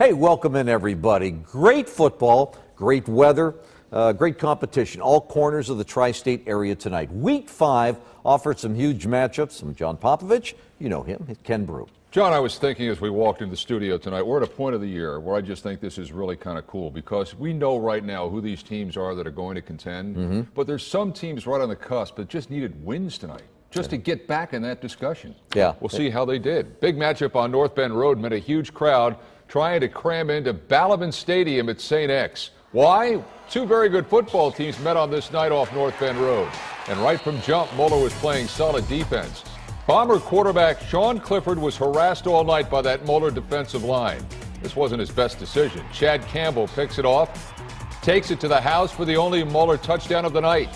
Hey, welcome in, everybody. Great football, great weather, great competition. All corners of the tri-state area tonight. Week 5 offered some huge matchups. I'm John Popovich. You know him, Ken Brew. John, I was thinking as we walked into the studio tonight, we're at a point of the year where I just think this is really kind of cool because we know right now who these teams are that are going to contend, but there's some teams right on the cusp that just needed wins tonight just to get back in that discussion. Yeah. We'll see how they did. Big matchup on North Bend Road meant a huge crowd trying to cram into Balaban Stadium at St. X. Why? Two very good football teams met on this night off North Bend Road. And right from jump, Moeller was playing solid defense. Bomber quarterback Sean Clifford was harassed all night by that Moeller defensive line. This wasn't his best decision. Chad Campbell picks it off, takes it to the house for the only Moeller touchdown of the night.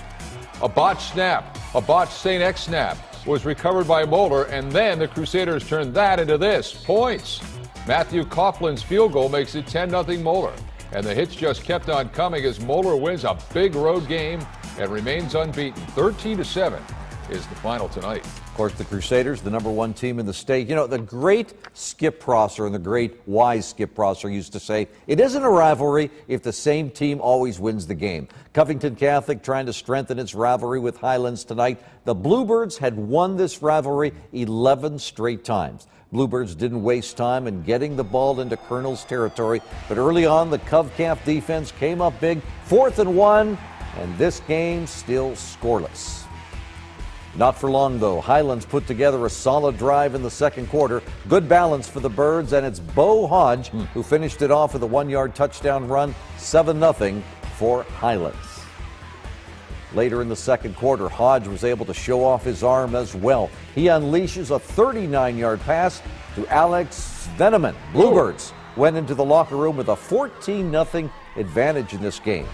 A botched snap, a botched St. X snap was recovered by Moeller, and then the Crusaders turned that into this. Points. Matthew Coughlin's field goal makes it 10-0 Moeller. And the hits just kept on coming as Moeller wins a big road game and remains unbeaten. 13-7 is the final tonight. Of course, the Crusaders, the #1 team in the state. You know, the great Skip Prosser and the great wise Skip Prosser used to say, it isn't a rivalry if the same team always wins the game. Covington Catholic trying to strengthen its rivalry with Highlands tonight. The Bluebirds had won this rivalry 11 straight times. Bluebirds didn't waste time in getting the ball into Colonel's territory, but early on the Cov-Camp defense came up big, 4th and 1, and this game still scoreless. Not for long, though. Highlands put together a solid drive in the second quarter. Good balance for the Birds, and it's Bo Hodge who finished it off with a 1-yard touchdown run, 7-0 for Highlands. Later in the second quarter, Hodge was able to show off his arm as well. He unleashes a 39-yard pass to Alex Veneman. Bluebirds went into the locker room with a 14-0 advantage in this game.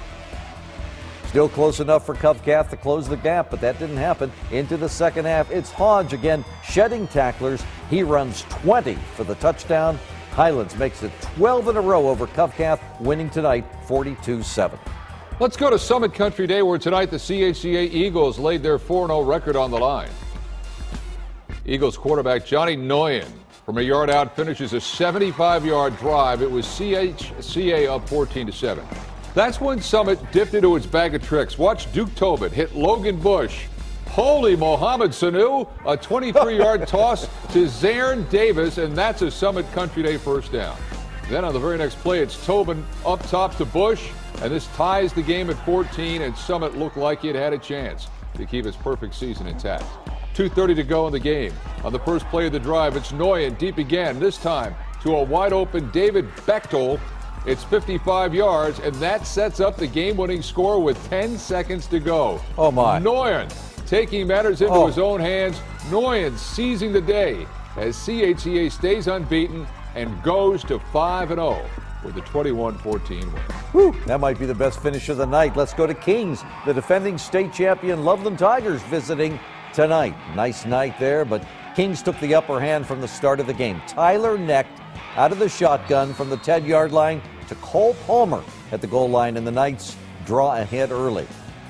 Still close enough for Cov-Cath to close the gap, but that didn't happen. Into the second half, it's Hodge again, shedding tacklers. He runs 20 for the touchdown. Highlands makes it 12 in a row over Cov-Cath, winning tonight 42-7. Let's go to Summit Country Day, where tonight the CHCA Eagles laid their 4-0 record on the line. Eagles quarterback Johnny Nguyen from a yard out finishes a 75-yard drive. It was CHCA up 14-7. That's when Summit dipped into its bag of tricks. Watch Duke Tobin hit Logan Bush. Holy Mohamed Sanu, a 23-yard toss to Zarin Davis, and that's a Summit Country Day first down. Then on the very next play, it's Tobin up top to Bush, and this ties the game at 14, and Summit looked like it had a chance to keep its perfect season intact. 2:30 to go in the game. On the first play of the drive, it's Nguyen deep again, this time to a wide-open David Bechtel. It's 55 yards, and that sets up the game-winning score with 10 seconds to go. Oh, my. Nguyen taking matters into his own hands. Nguyen seizing the day as CHCA stays unbeaten and goes to 5-0 with a 21-14 win. Whew, that might be the best finish of the night. Let's go to Kings. The defending state champion Loveland Tigers visiting tonight. Nice night there, but Kings took the upper hand from the start of the game. Tyler necked out of the shotgun from the 10-yard line to Cole Palmer at the goal line, and the Knights draw ahead early.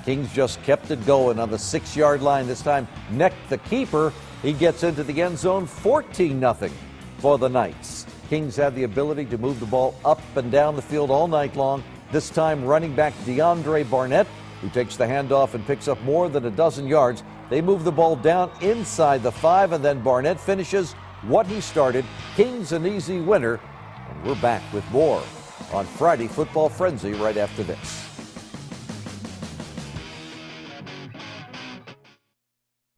Kings just kept it going on the 6-yard line. This time necked the keeper. He gets into the end zone, 14-0 for the Knights. Kings had the ability to move the ball up and down the field all night long. This time running back DeAndre Barnett, who takes the handoff and picks up more than a dozen yards. They move the ball down inside the 5, and then Barnett finishes what he started. Kings an easy winner, and we're back with more on Friday Football Frenzy right after this.